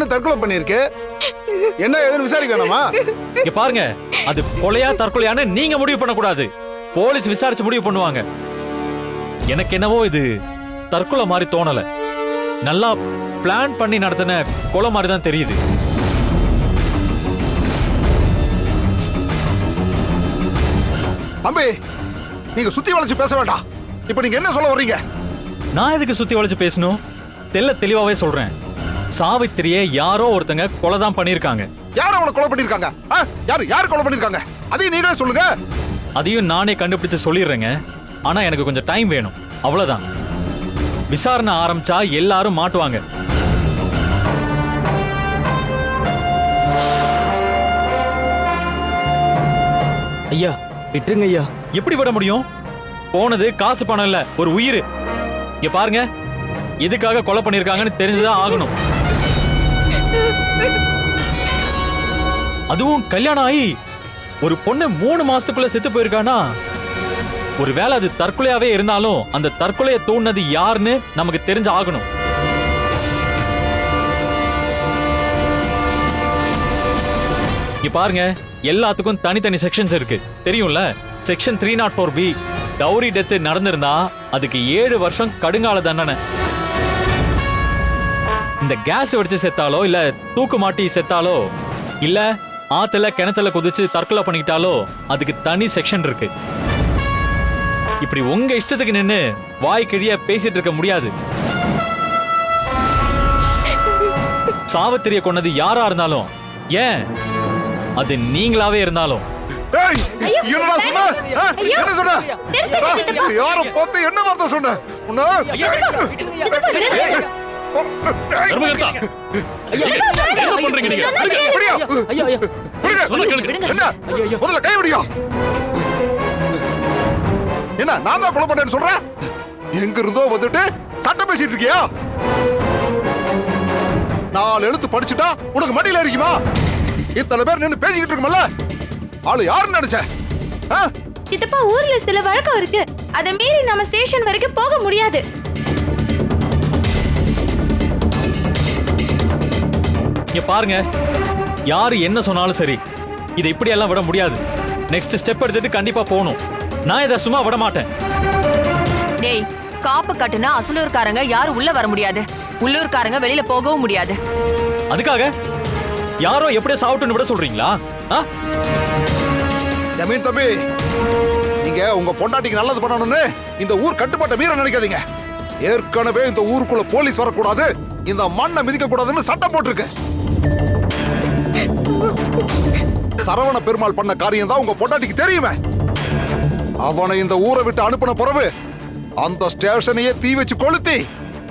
பொண்ணு தற்கொலை பண்ணிருக்கு. என்ன ஏதுன்னு விசாரிக்க வேணாமா? இங்க பாருங்க, அது கொலையா தற்கொலையான்னு நீங்க முடிவு பண்ணக்கூடாது. போலீஸ் விசாரிச்சு முடிவு பண்ணுவாங்க. எனக்கு என்னவோ இது தற்கொலை மாதிரி தோணல. நல்லா பிளான் பண்ணி நடத்தின கொலை மாதிரி தான் தெரியுது. தம்பி, நீங்க சுத்தி வளைச்சு பேச வேண்டாம். இப்ப நீங்க என்ன சொல்ல வர்றீங்க? நான் எதுக்கு சுத்தி வளைச்சு பேசணும்? தெளிவாவே சொல்றேன். சாவித்திரியை யாரோ ஒருத்தங்க கொலை தான் பண்ணிருக்காங்க. யார் அவனை கொலை பண்ணிருக்காங்க? யார் கொலை பண்ணிருக்காங்க? அதையும் நீங்களே சொல்லுங்க. அதையும் நானே கண்டுபிடிச்சு சொல்லிடுறேங்க. ஆனா எனக்கு கொஞ்சம் டைம் வேணும், அவ்வளவுதான். விசாரணை ஆரம்பிச்சா எல்லாரும் மாட்டுவாங்க. ஐயா விட்டுருங்க ஐயா. எப்படி விட முடியும்? போனது காசு பணம் இல்ல, ஒரு உயிர். இங்க பாருங்க, எதுக்காக கொலை பண்ணிருக்காங்கன்னு தெரிஞ்சுதான் ஆகணும். அதுவும் கல்யாணம் ஆகி ஒரு பொண்ணு 3 மாசத்துக்குள்ள செத்து போயிருக்கானா? ஒருவேளை அது தற்கொலையாவே இருந்தாலும் அந்த தற்கொலையை தூண்டினது யாருன்னு நமக்கு தெரிஞ்சு ஆகணும். இங்க பாருங்க, எல்லாத்துக்கும் தனித்தனி செக்ஷன்ஸ் இருக்கு, தெரியும்ல? செக்ஷன் 304B டவுரி டெத் நடந்திருந்தா அதுக்கு 7 வருஷம் கடுங்கால தண்டனை. இந்த கேஸ் வெடிச்சு செத்தாலோ, இல்ல தூக்கு மாட்டி செத்தாலோ, இல்ல ஆத்துல கிணத்துல குதிச்சு தற்கொலை பண்ணிக்கிட்டாலோ அதுக்கு தனி செக்ஷன் இருக்கு. இப்படி உங்க இஷ்டத்துக்கு நின்னு வாய் கிழிய பேசிட்டு இருக்க முடியாது. சாவித்திரிய கொன்னது யாரா இருந்தாலும், ஏன் அது நீங்களாவே இருந்தாலும், என்ன சொன்ன? யார பார்த்து என்ன வார்த்தை சொன்ன? முதல்ல கை விடியா. என்ன நான் தான் கொலை பண்ணேன்னு சொல்றேன்? எங்க இருந்தோ வந்துட்டு சட்டம் பேசிட்டு இருக்கியா? 4 எழுத்து படிச்சுட்டா உனக்கு மடியில இருக்குமா? இத்தனை பேர் நின்னு பேசிக்கிட்டு இருக்குமல்ல, ஆளு யாருன்னு நினைச்ச? சித்தப்பா, ஊர்ல சில வழக்கம் இருக்கு, அதை மீறி நம்ம ஸ்டேஷன் வரைக்கும் போக முடியாது. இங்க பாருங்க, யாரு என்ன சொன்னாலும் சரி, இதை இப்படி எல்லாம் விட முடியாது. நெக்ஸ்ட் ஸ்டெப் எடுத்துட்டு கண்டிப்பா போகணும். நான் இதை சும்மா விட மாட்டேன். டேய், காப்பு கட்டுனா அசலூர்காரங்க யாரும் உள்ள வர முடியாது, உள்ளூர்காரங்க வெளியில போகவும் முடியாது. அதுக்காக யாரோ எப்படியே சாப்பிட்டுன்னு விட சொல்றீங்களா? ஜமீன் தம்பி, நீங்க உங்க பொண்டாட்டிக்கு நல்லது பண்ணணும்னு இந்த ஊர் கட்டுப்பாட்டை மீற நினைக்காதீங்க. ஏற்கனவே இந்த ஊருக்குள்ள போலீஸ் வரக்கூடாது, இந்த மண்ணை மிதிக்க கூடாதுன்னு சட்டம் போட்டிருக்கு. சரவண பெருமாள் பண்ண காரியம் தான் உங்க பொண்டாட்டிக்கு தெரியுமே. அவனை இந்த ஊரை விட்டு அனுப்பின பிறகு அந்த ஸ்டேஷனையே தீ வச்சு கொளுத்தி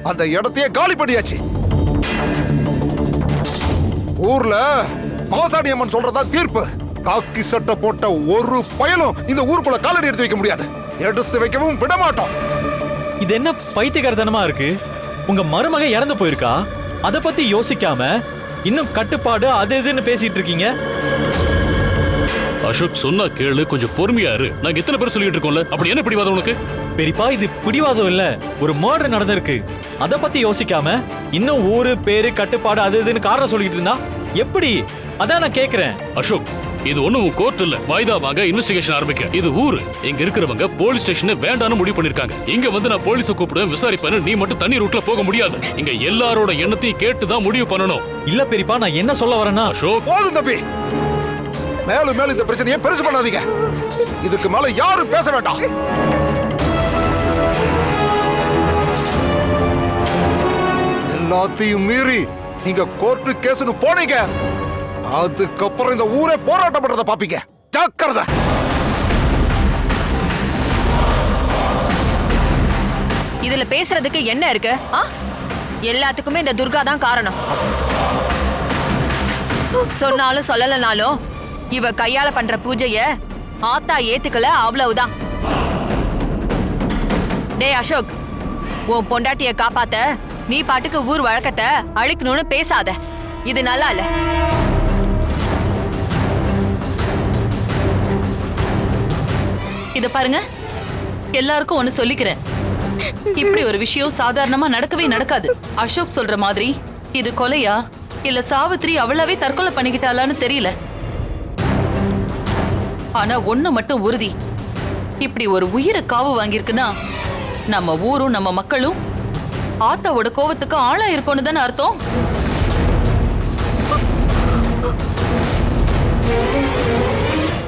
அந்த இடத்தையே காலி பண்ணியாச்சு. ஊர்ல மாசாணி அம்மன் சொல்றதா தீர்ப்பு. காக்கி சட்டை போட்ட ஒரு பயலும் இந்த ஊருக்குள்ள காலடி எடுத்து வைக்க முடியாது, எடுத்து வைக்கவும் விட மாட்டோம். இது என்ன பைத்தியக்காரத்தனமா இருக்கு? உங்க மருமக இறந்து போயிருக்கா, அத பத்தி யோசிக்காம இன்னும் கட்டுப்பாடு அது இதுன்னு பேசிட்டு இருக்கீங்க. அசோக் சொன்னா கேளு, கொஞ்சம் பொறுமையா இரு. நாங்க எத்தனை பேர் சொல்லிட்டு இருக்கோம்ல, அப்படி என்ன பிடிவாதம் உனக்கு? பெரியப்பா, இது பிடிவாதம் இல்ல, ஒரு மர்டர் நடந்திருக்கு. அத பத்தி யோசிக்காம இன்னும் ஊரு பேரு கட்டுப்பாடு அது இதுன்னு காரணம் சொல்லிட்டு இருந்தா எப்படி? அதான் நான் கேக்குறேன். அசோக், இது ஒண்ணும் கோர்ட் இல்ல, வாய்தா வாங்க இன்வெஸ்டிகேஷன் ஆரம்பிக்க. இது ஊரு. இங்க இருக்கிறவங்க போலீஸ் ஸ்டேஷன் வேண்டான்னு முடிவு பண்ணிருக்காங்க. இங்க வந்து நான் போலீஸை கூப்பிடுவேன் விசாரிப்பேன்னு நீ மட்டும் தண்ணி ரூட்ல போக முடியாது. இங்க எல்லாரோட எண்ணத்தையும் கேட்டுதான் முடிவு பண்ணணும். இல்ல பெரியப்பா, நான் என்ன சொல்ல வரேன்னா, அசோக் போதும் தம்பி, மேலும் மேலும் இந்த பிரச்சனையை பெருசு பண்ணாதீங்க. இதுக்கு மேல யாரும் பேச வேண்டாம். எல்லாத்தையும் மீறி நீங்க கோர்ட்டு கேஸ்னு போனீங்க, அதுக்கப்புறம் இந்த ஊரே போராட்டம் பண்றத பாப்பீங்க. ஜாக்கிரதை. இதுல பேசுறதுக்கு என்ன இருக்கு? எல்லாத்துக்குமே இந்த துர்கா தான் காரணம். சொன்னாலும் சொல்லலனாலும் இவ கையால பண்ற பூஜைய ஆத்தா ஏத்துக்கல, அவ்வளவுதான். டேய் அசோக், உன் பொண்டாட்டிய காப்பாத்த நீ பாட்டுக்கு ஊர் வழக்கத்தை அழிக்கணும்னு பேசாத, இது நல்லா இல்ல. இத பாருங்க, எல்லாருக்கும் ஒண்ணு சொல்லிக்கிறேன், இப்படி ஒரு விஷயம் சாதாரணமா நடக்கவே நடக்காது. அசோக் சொல்ற மாதிரி இது கொலையா இல்ல சாவித்ரி அவளாவே தற்கொலை பண்ணிக்கிட்டாளான்னு தெரியல. ஆனா ஒண்ணு மட்டும் உறுதி, இப்படி ஒரு உயிரை காவு வாங்கியிருக்குன்னா நம்ம ஊரும் நம்ம மக்களும் ஆத்தாவோட கோவத்துக்கு ஆளா இருக்கும்னு தானே அர்த்தம்.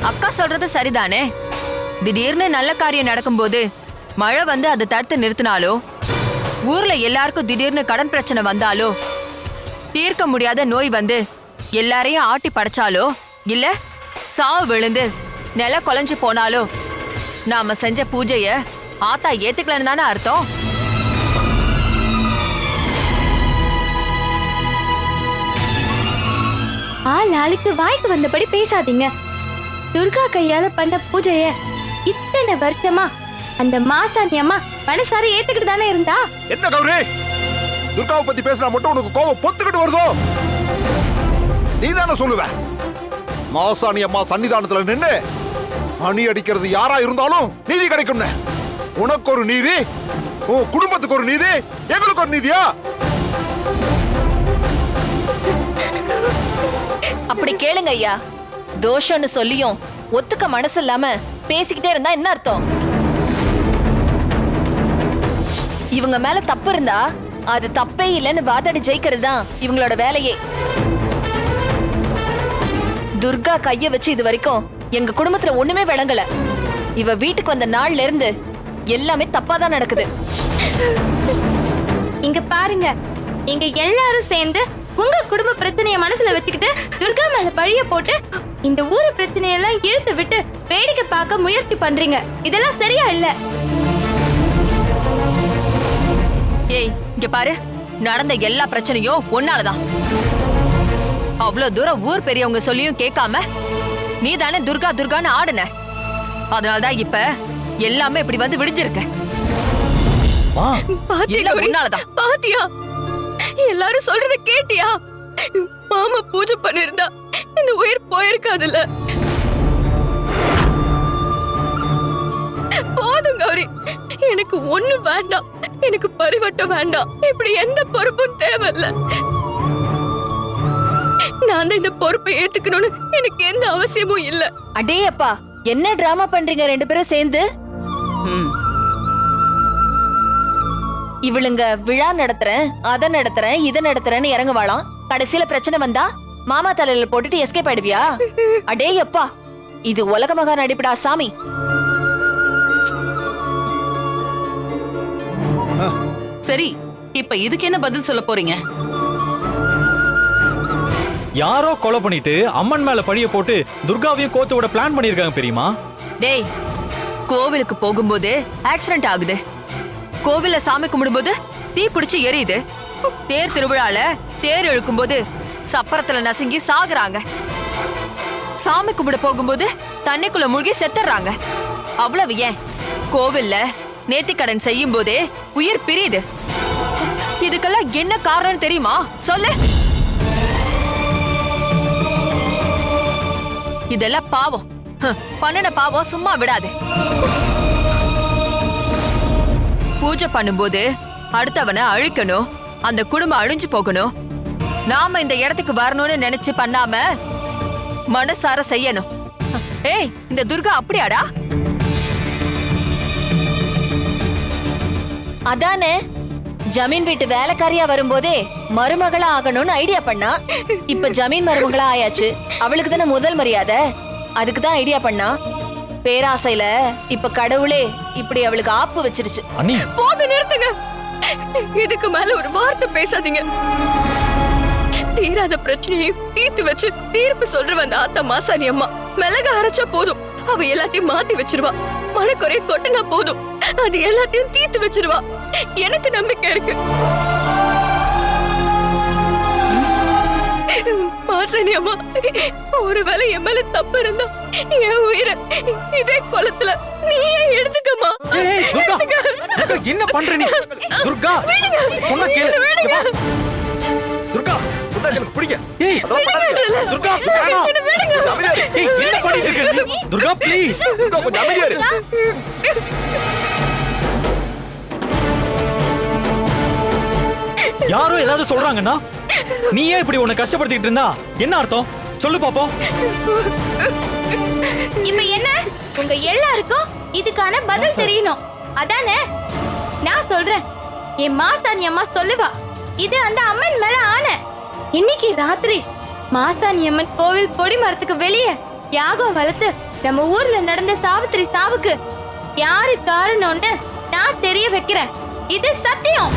அக்கா சொல்றது சரிதானே. திடீர்னு நல்ல காரியம் நடக்கும்போது மழை வந்து அதை தடுத்து நிறுத்தினாலோ, ஊர்ல எல்லாருக்கும் திடீர்னு கடன் பிரச்சனை வந்தாலோ, தீர்க்க முடியாத நோய் வந்து எல்லாரையும் ஆட்டி படைச்சாலோ, இல்ல சாவு விழுந்து நில குலைஞ்சு போனாலோ, நாம செஞ்ச பூஜைய ஆத்தா ஏத்துக்கலன்னு தானே அர்த்தம். ஆள் ஆளுக்கு வாய்க்கு வந்தபடி பேசாதீங்க. துர்கா கையால பண்ண பூஜைய இத்தனை வருஷமா அந்த மாசாணி அம்மா மனசார ஏத்துக்கிட்டு தானே இருந்தா. என்ன கௌரி, துர்காவை பத்தி பேசினா மட்டும் உனக்கு கோவம் பொத்துக்கிட்டு வருதோ? நீ தானே சொல்லுவ, மாசாணி அம்மா சன்னிதானத்துல நின்னு அணி அடிக்கிறது யாரா இருந்தாலும் நீதி கிடைக்கும்னு. உனக்கு ஒரு நீதி, உன் குடும்பத்துக்கு ஒரு நீதி, எங்களுக்கு ஒரு நீதியா? அப்படி கேளுங்க ஐயா. தோஷம்னு சொல்லியும் ஒத்துக்க மனசு இல்லாம பேசிக்கிட்டே இருந்தா என்ன அர்த்தம்? இவங்க மேல தப்பு இருந்தா அது தப்பே இல்லைன்னு வாதாடி ஜெயிக்கிறது தான் இவங்களோட வேலையே. துர்கா கைய வச்சு இது வரைக்கும் எங்க குடும்பத்துல ஒண்ணுமே விளங்கல. இவ வீட்டுக்கு வந்த நாள்ல இருந்து எல்லாமே தப்பாதான் நடக்குது. இங்க பாருங்க, நீங்க எல்லாரும் சேர்ந்து உங்க குடும்ப பிரச்சனைய மனசுல வச்சுக்கிட்டு துர்கா மேல பழிய போட்டு இந்த ஊரு பிரச்சனையெல்லாம் இழுத்து விட்டு வேடிக்கை பார்க்க முயற்சி பண்றீங்க. இதெல்லாம் சரியா இல்ல. ஏய், இங்க பாரு, நடந்த எல்லா பிரச்சனையும் ஒன்னாலதான். அவ்வளவு தூரம் ஊர் பெரியவங்க சொல்லியும் கேட்காம நீ தானே துர்கா துர்கான்னு ஆடுன. அதனாலதான் இப்ப எல்லாமே இப்படி வந்து விடிஞ்சிருக்க. எல்லாம் உன்னாலதான். பாத்தியா, எல்லாரும் சொல்றத கேட்டியா? மாமா பூஜை பண்ணிருந்தா இந்த உயிர் போயிருக்காதுல்ல. போதும் கௌரி, எனக்கு ஒண்ணு வேண்டாம். எனக்கு பரிவட்டம் வேண்டாம். இப்படி எந்த பொறுப்பும் தேவையில்ல. நான் தான் இந்த பொறுப்பை ஏத்துக்கணும்னு எனக்கு எந்த அவசியமும் இல்ல. அடே அப்பா, என்ன டிராமா பண்றீங்க ரெண்டு பேரும் சேர்ந்து? இவளுங்க விழா நடத்துறேன், அதை நடத்துறேன், இதை நடத்துறேன்னு இறங்குவாளாம். கடைசியில பிரச்சனை வந்தா மாமா தலையில போட்டுட்டு எஸ்கேப் ஆயிடுவியா? அடே அப்பா, இது உலக மகா நடிப்புடா சாமி. சரி, இப்ப இதுக்கு என்ன பதில் சொல்ல போறீங்க? யாரோ கொலை பண்ணிட்டு அம்மன் மேல பழிய போட்டு துர்காவையும் கோத்து விட பிளான் பண்ணிருக்காங்க பெரியமா. டேய், கோவிலுக்கு போகும்போது ஆக்சிடென்ட் ஆகுது. கோவில்ல சாமி கும்பிடும்போது தீ பிடிச்சு எரியுது. தேர் திருவிழால தேர் இழுக்கும்போது சப்பரத்துல நசுங்கி சாகுறாங்க. சாமி கும்பிட போகும்போது தண்ணிக்குள்ள மூழ்கி செத்துறாங்க. அவ்வளவு ஏன், கோவில்ல நேர்த்திக்கடன் செய்யும் போதே உயிர் பிரியுது. இதுக்கெல்லாம் என்ன காரணம் தெரியுமா? சொல்லு. இதெல்லாம் பாவம். பண்ணுன பாவம் சும்மா விடாது. பூஜை பண்ணும்போது அடுத்தவனை அழிக்கணும், அந்த குடும்பம் அழிஞ்சு போகணும். நாம இந்த இடத்துக்கு வரணும்னு நினைச்சு பண்ணாம மனசார செய்யணும். ஏய், இந்த துர்கா அப்படியாடா? அதானே, ஜமீன் வீட்டு வேலைக்காரியா வரும்போதே மருமகளா ஆகணும்னு ஐடியா பண்ணா. இப்ப ஜமீன் மருமகளா ஆயாச்சு. அவளுக்கு தானே முதல் மரியாதை. அதுக்கு தான் ஐடியா பண்ணா. பேராசையில இப்ப கடவுளே இப்படி அவளுக்கு ஆப்பு வச்சிருச்சு. அண்ணி, போது நிறுத்துங்க. இதுக்கு மேல ஒரு வார்த்தை பேசாதீங்க. தீராத பிரச்சனையும் தீர்த்து வச்சு தீர்ப்பு சொல்ற அந்த ஆத்தா மாசாணி அம்மா மிளக அரைச்சா போதும், அவ எல்லாத்தையும் மாத்தி வச்சிருவா. மனக்குறைய கொட்டினா போதும், அது எல்லாத்தையும் தீர்த்து வச்சிருவா. எனக்கு நம்பிக்கை இருக்கு. மாசாணி அம்மா, ஒருவேளை என் மேல தப்பு இருந்தா என் உயிரை இதே குளத்துல நீயே எடுத்துக்கமா. ஏய் துர்கா, துர்கா, என்ன பண்ற நீ? துர்கா, சொன்னா கேளு. துர்கா, துர்கா, எனக்கு பிடிக்க. ஏய் துர்கா, வேணாம். ஏய், என்ன பண்ணிட்டு இருக்க நீ? துர்கா, ப்ளீஸ். துர்கா, கொஞ்சம் அமைதியா இரு. யாரோ ஏதாவது சொல்றாங்கன்னா நீ ஏன் இப்படி உன்னை கஷ்டப்படுத்திட்டு இருந்தா என்ன அர்த்தம் சொல்லு பாப்போம். இப்ப என்ன உங்க எல்லாருக்கும் இதுக்கான பதில் தெரியணும் அதானே? நான் சொல்றேன், என் மாசாணி அம்மா சொல்லுவா, இது அந்த அம்மன் மேல ஆணை. இன்னைக்கு ராத்திரி மாசாணி அம்மன் கோவில் கொடி மரத்துக்கு வெளியே யாகம் வளர்த்து நம்ம ஊர்ல நடந்த சாவித்திரி சாவுக்கு யாரு காரணம்னு நான் தெரிய வைக்கிறேன். இது சத்தியம்.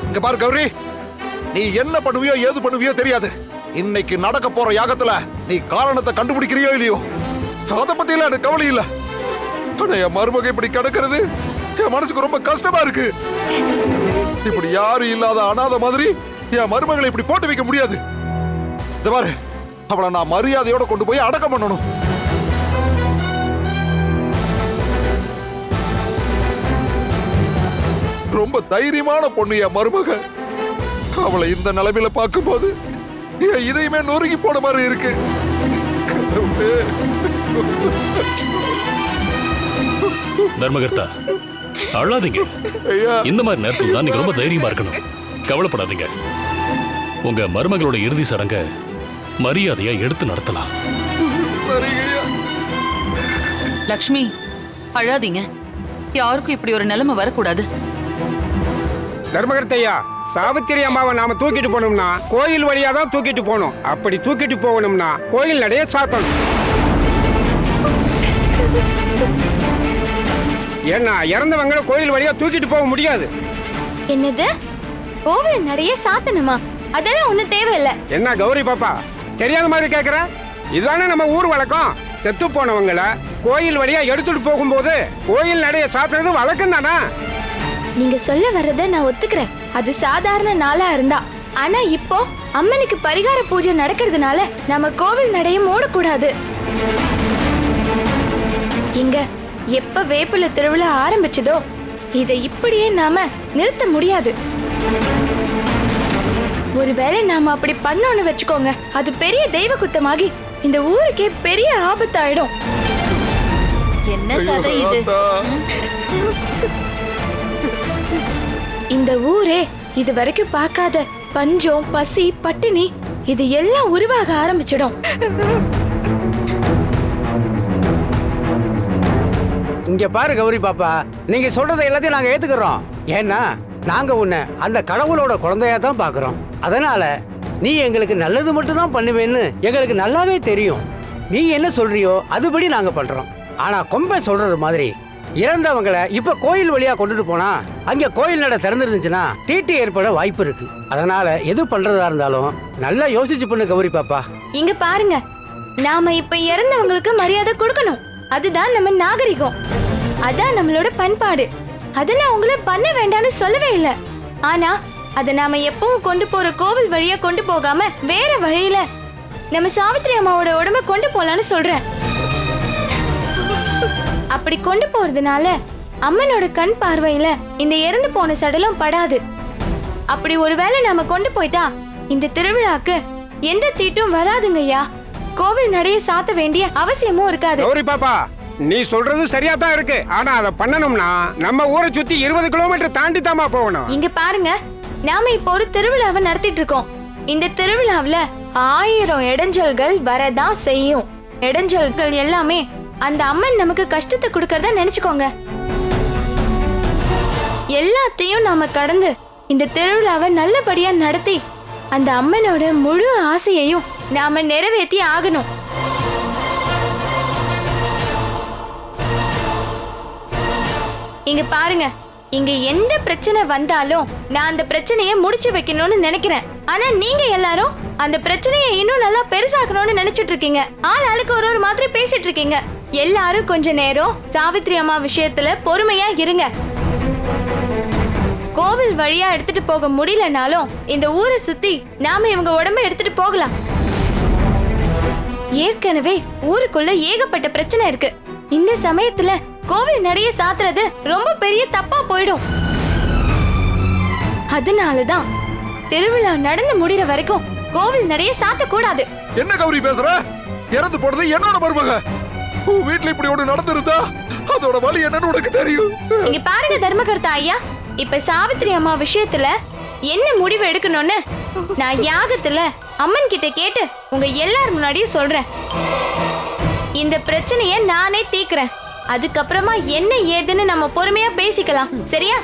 இங்க பாரு கௌரி, நீ என்ன பண்ணுவியோ ஏது பண்ணுவியோ தெரியாது. இன்னைக்கு நடக்க போற யாகத்துல நீ காரணத்தை கண்டுபிடிக்கிறியோ இல்லையோ அத பத்தி எல்லாம் எனக்கு கவலை இல்ல. ஆனா என் மருமக இப்படி கிடக்கிறது என் மனசுக்கு ரொம்ப கஷ்டமா இருக்கு. இப்படி யாரும் இல்லாத அனாதை மாதிரி என் மருமகளை இப்படி போட்டு வைக்க முடியாது. இந்த பாரு, அவளை நான் மரியாதையோட கொண்டு போய் அடக்கம் பண்ணணும். ரொம்ப தைரியமான பொண்ணு என் மருமக. அவளை இந்த நிலைமையில பார்க்கும்போது என் இதயமே நொறுங்கி போன மாதிரி இருக்கு. தர்மகர்த்தா, அழாதீங்க. ஐயா, இந்த மாதிரி நேரத்துல தான் நீங்க ரொம்ப தைரியமா இருக்கணும். கவலைப்படாதீங்க. உங்க மருமகளோட இறுதி சடங்க மரியாதையா எடுத்து நடத்தலாம். சரிங்க ஐயா. லக்ஷ்மி, அழாதீங்க. யாருக்கும் இப்படி ஒரு நிலைமை வரக்கூடாது. தர்மகர்த்தையா, சாவித்திரி அம்மாவை நாம தூக்கிட்டு போனோம்னா கோயில் வழியா தான் தூக்கிட்டு போகணும். அப்படி தூக்கிட்டு போகணும்னா கோயில் நடைய சாத்தணும். ஏன்னா இறந்தவங்களை கோயில் வழியா தூக்கிட்டு போக முடியாது. என்னது? கோவில் நிறைய சாத்தணுமா? அதெல்லாம் ஒண்ணும் தேவையில்லை. என்ன கௌரி பாப்பா, தெரியாத மாதிரி கேக்குற? இதுதானே நம்ம ஊர் வழக்கம். செத்து போனவங்களை கோயில் வழியா எடுத்துட்டு போகும்போது கோயில் நடைய சாத்துறது வழக்கம் தானே. நீங்க சொல்ல வர்றத நான் ஒத்துக்கிறேன். அது சாதாரண நாளா இருந்தா. ஆனா இப்போ அம்மனுக்கு பரிகார பூஜை நடக்கிறதுனால நம்ம கோவில் நடைய மூடக்கூடாது. இங்க எப்ப வேப்பில திருவிழா ஆரம்பிச்சதோ இதை இப்படியே நாம நிறுத்த முடியாது. ஒருவேளை நாம அப்படி பண்ணோன்னு வச்சுக்கோங்க, அது பெரிய தெய்வ குத்தமாகி இந்த ஊருக்கே பெரிய ஆபத்தாயிடும். என்ன கதை இது? இந்த ஊரே இது வரைக்கும் பார்க்காத பஞ்சம், பசி, பட்டினி இது எல்லாம் உருவாக ஆரம்பிச்சிடும். இங்க பாரு கௌரி பாப்பா, நீங்க சொல்றதை எல்லாத்தையும் நாங்க ஏத்துக்கிறோம். ஏன்னா நாங்க உன்னை அந்த கடவுளோட குழந்தையா தான் பாக்குறோம். அதனால நீ எங்களுக்கு நல்லது மட்டும் தான் பண்ணுவேன்னு எங்களுக்கு நல்லாவே தெரியும். நீ என்ன சொல்றியோ அதுபடி நாங்க பண்றோம். ஆனா கொம்பை சொல்றது மாதிரி இறந்தவங்களை இப்ப கோயில் வழியா கொண்டுட்டு போனா அங்க கோயில் நட திறந்துருந்துச்சுன்னா தீட்டு ஏற்பட வாய்ப்பு இருக்கு. அதனால எது பண்றதா இருந்தாலும் நல்லா யோசிச்சு பண்ணு கௌரி பாப்பா. இங்க பாருங்க, நாம இப்ப இறந்தவங்களுக்கு மரியாதை கொடுக்கணும். அதுதான் நம்ம நாகரிகம், அதான் நம்மளோட பண்பாடு. அதை நான் உங்களை பண்ண வேண்டாம்னு சொல்லவே இல்லை. ஆனா அதை நாம எப்பவும் கொண்டு போற கோவில் வழியா கொண்டு போகாம வேற வழியில நம்ம சாவித்திரி அம்மாவோட உடம்ப கொண்டு போலான்னு சொல்றேன். அப்படி கொண்டு போறதுனால அம்மனோட கண் பார்வையில இந்த இறந்து போன சடலம் படாது. அப்படி ஒருவேளை நாம கொண்டு போயிட்டா இந்த திருவிழாக்கு எந்த தீட்டும் வராதுங்கய்யா. கோவில் நடைய சாத்த வேண்டிய அவசியமும் இருக்காது. கௌரி பாப்பா, நீ சொல்றது சரியா தான் இருக்கு. ஆனா அதை பண்ணணும்னா நம்ம ஊரை சுத்தி 20 கிலோமீட்டர் தாண்டி தாமா போகணும். இங்க பாருங்க, நாம இப்போ ஒரு திருவிழாவை நடத்திட்டு இருக்கோம். இந்த திருவிழாவுல 1000 இடைஞ்சல்கள் வரதான் செய்யும். இடைஞ்சல்கள் எல்லாமே அந்த அம்மன் நமக்கு கஷ்டத்தை கொடுக்கறதா நினைச்சுக்கோங்க. எல்லாத்தையும் நாம கடந்து இந்த திருவிழாவை நல்லபடியா நடத்தி அந்த அம்மனோட முழு ஆசையையும் நாம நிறைவேற்றி ஆகணும். இங்க பாருங்க, இங்க எந்த பிரச்சனை வந்தாலும் நான் அந்த பிரச்சனையை முடிச்சு வைக்கணும்னு நினைக்கிறேன். ஆனா நீங்க எல்லாரும் அந்த பிரச்சனையை இன்னும் நல்லா பெருசாக்கணும்னு நினைச்சிட்டு இருக்கீங்க. ஆளுக்கு ஒரு மாதிரி பேசிட்டு இருக்கீங்க. எல்லாரும் கொஞ்ச நேரம் சாவித்திரி அம்மா விஷயத்துல பொறுமையா இருங்க. கோவில் வழியா எடுத்துட்டு போக முடியலனாலும் இந்த ஊரை சுத்தி நாம இவங்க உடம்ப எடுத்துட்டு போகலாம். ஏற்கனவே ஊருக்குள்ள ஏகப்பட்ட பிரச்சனை இருக்கு. இந்த சமயத்துல கோவில் நடைய சாத்துறது ரொம்ப பெரிய தப்பா போயிடும். அதனாலதான் திருவிழா நடந்து முடிகிற வரைக்கும் கோவில் நடைய சாத்த கூடாது. என்ன கௌரி பேசுற? இறந்து போனது என்னோட மருமக. உன் வீட்டுல இப்படி ஒண்ணு நடந்திருந்தா அதோட வலி என்னன்னு உனக்கு தெரியும். இங்க பாருங்க தர்மகர்த்தா ஐயா, இப்ப சாவித்திரி அம்மா விஷயத்துல என்ன முடிவு எடுக்கணும்னு நான் யாகத்துல அம்மன் கிட்ட கேட்டு உங்க எல்லாரும் முன்னாடியும் சொல்றேன். இந்த பிரச்சனைய நானே தீக்குறேன். அதுக்கப்புறமா என்ன ஏதுன்னு நம்ம பொறுமையா பேசிக்கலாம், சரியா?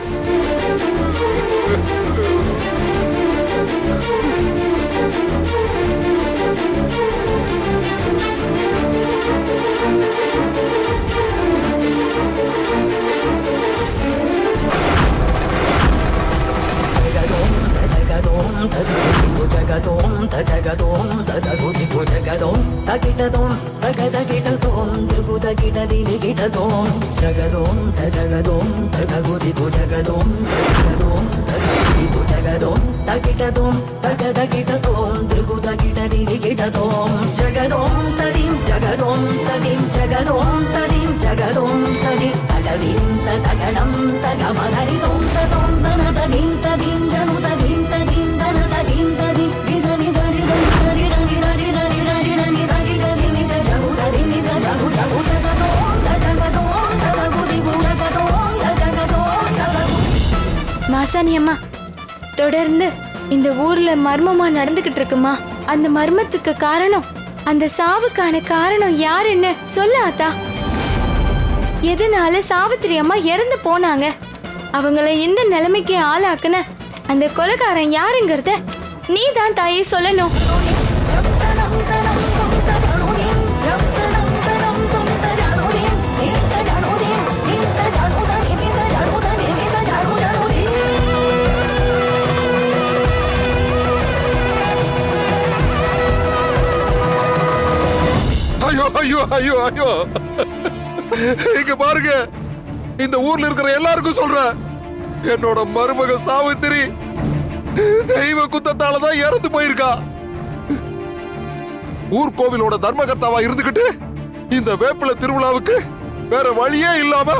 மாசாணி அம்மா, தொடர்ந்து இந்த ஊர்ல மர்மமா நடந்துகிட்டு இருக்குமா? அந்த மர்மத்துக்கு காரணம், அந்த சாவுக்கான காரணம் யாருன்னு சொல்ல ஆத்தா. எதனால சாவித்திரி அம்மா இறந்து போனாங்க? அவங்கள இந்த நிலைமைக்கு ஆளாக்குன அந்த கொலைகாரன் யாருங்கிறத நீ தான் தாயே சொல்லணும். ஐயோ ஐயோ ஐயோ ஐயோ, இங்க பாருங்க, இந்த ஊர்ல இருக்கிற எல்லாருக்கும் சொல்றேன், என்னோட மருமக சாவித்திரி தெய்வ குத்தத்தாலதான் இறந்து போயிருக்கா. ஊர்கோவிலோட தர்மகர்த்தாவா இருந்துகிட்டு இந்த வேப்பில திருவிழாவுக்கு வேற வழியே இல்லாம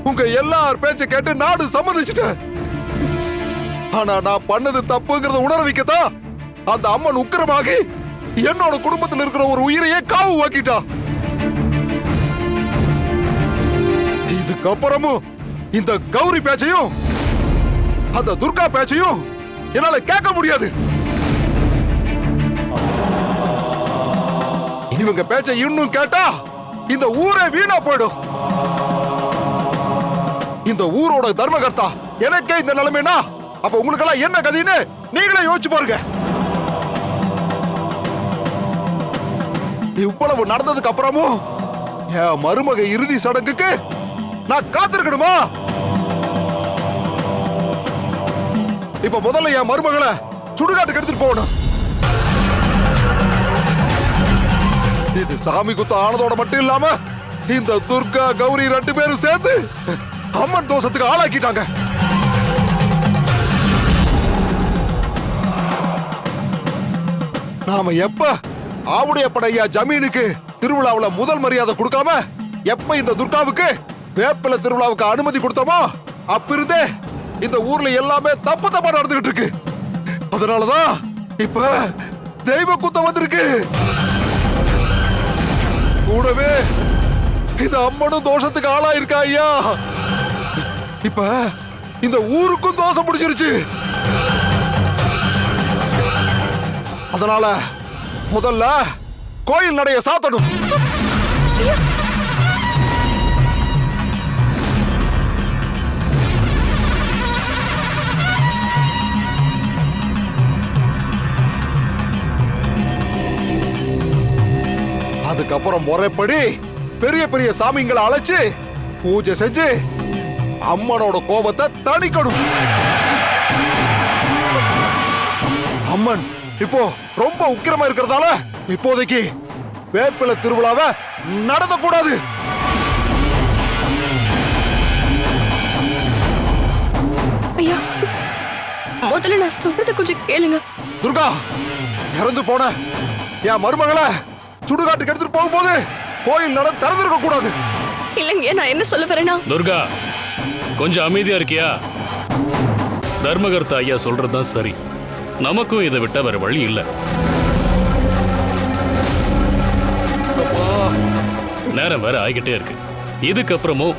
உங்க எல்லார் பேச்ச கேட்டு நாடு சம்மதிச்சிட்டேன். ஆனா நான் பண்ணது தப்புங்கிறத உணர வைக்கத்தான் அந்த அம்மன் உக்கிரமாகி என்னோட குடும்பத்தில் இருக்கிற ஒரு உயிரையே காவு வாக்கிட்டா. இதுக்கப்புறமும் இந்த கௌரி பேச்சையும் அந்த துர்கா பேச்சையும் என்னால கேட்க முடியாது. இவங்க பேச்சை இன்னும் கேட்டா இந்த ஊரே வீணா போயிடும். இந்த ஊரோட தர்மகர்த்தா எனக்கே இந்த நிலைமைனா அப்ப உங்களுக்கு எல்லாம் என்ன கதின்னு நீங்களே யோசிச்சு பாருங்க. இவ்வளவு நடந்ததுக்கு அப்புறமும் என் மருமக இறுதி சடங்குக்கு நான் காத்திருக்கணுமா? இப்ப முதல்ல என் மருமகளை சுடுகாட்டுக்கு எடுத்துட்டு போகணும். இது சாமி குத்தம் ஆனதோட மட்டும் இல்லாம இந்த துர்கா கௌரி 2 பேரும் சேர்ந்து அம்மன் தோஷத்துக்கு ஆளாக்கிட்டாங்க. நாம எப்ப ஆவுடையப்படையா ஜமீனுக்கு திருவிழாவுல முதல் மரியாதை கொடுக்காம எப்ப இந்த துர்காவுக்கு வேப்பில திருவிழாவுக்கு அனுமதி கொடுத்தோமோ அப்பிருந்தே இந்த ஊர்ல எல்லாமே தப்பு தப்பா நடந்துகிட்டு இருக்கு. அதனாலதான் இப்ப தெய்வ குத்தம் வந்திருக்கு. கூடவே இந்த அம்மனும் தோஷத்துக்கு ஆளா இருக்கா ஐயா. இப்ப இந்த ஊருக்கும் தோஷம் பிடிச்சிருச்சு. அதனால முதல்ல கோயில் நடைய சாத்தணும். அதுக்கப்புறம் முறைப்படி பெரிய பெரிய சாமிங்களை அழைச்சு பூஜை செஞ்சு அம்மனோட கோபத்தை தணிக்கணும். அம்மன் இப்போ ரொம்ப உக்கிரமா இருக்கிறதால இப்போதைக்கு வேப்பில திருவிழாவை நடத்தக்கூடாது. ஐயா முதல்ல நான் சொல்றதை கொஞ்சம் கேளுங்க. துர்கா, இறந்து போன என் மருமகளை சுடுகாட்டுக்கு எடுத்துட்டு போகும்போது கோயில் நட திறந்திருக்க கூடாது. இல்லைங்க, நான் என்ன சொல்ல வரேன்னா, துர்கா கொஞ்சம் அமைதியா இருக்கியா? தர்மகர்த்தா ஐயா சொல்றதுதான் சரி. நமக்கும் இதை விட்ட வேற வழி இல்ல. நேரம் வேற ஆகிக்கிட்டே இருக்கு. இதுக்கப்புறமும்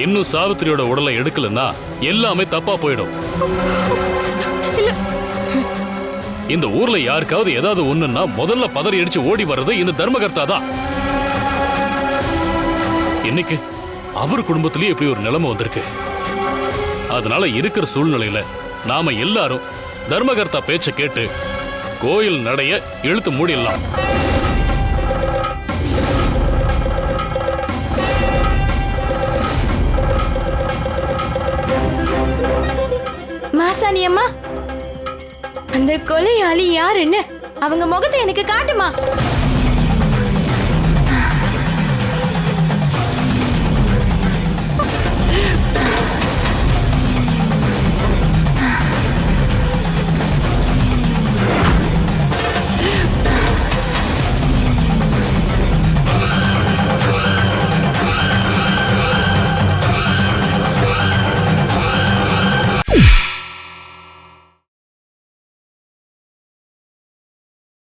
இன்னும் சாவித்திரியோட உடலை எடுக்கலன்னா எல்லாமே தப்பா போயிடும். இந்த ஊர்ல யாருக்காவது ஏதாவது ஒண்ணுன்னா முதல்ல பதறி அடிச்சு ஓடி வர்றது இந்த தர்மகர்த்தா தான். இன்னைக்கு அவர் குடும்பத்திலேயே இப்படி ஒரு நிலைமை வந்திருக்கு. அதனால இருக்கிற சூழ்நிலையில நாம எல்லாரும் தர்மகர்த்தா பேச்ச கேட்டு கோயில் நடைய இழுத்து மூடிடலாம். மாசாணி அம்மா, அந்த கொலையாளி யாருன்னு அவங்க முகத்தை எனக்கு காட்டுமா.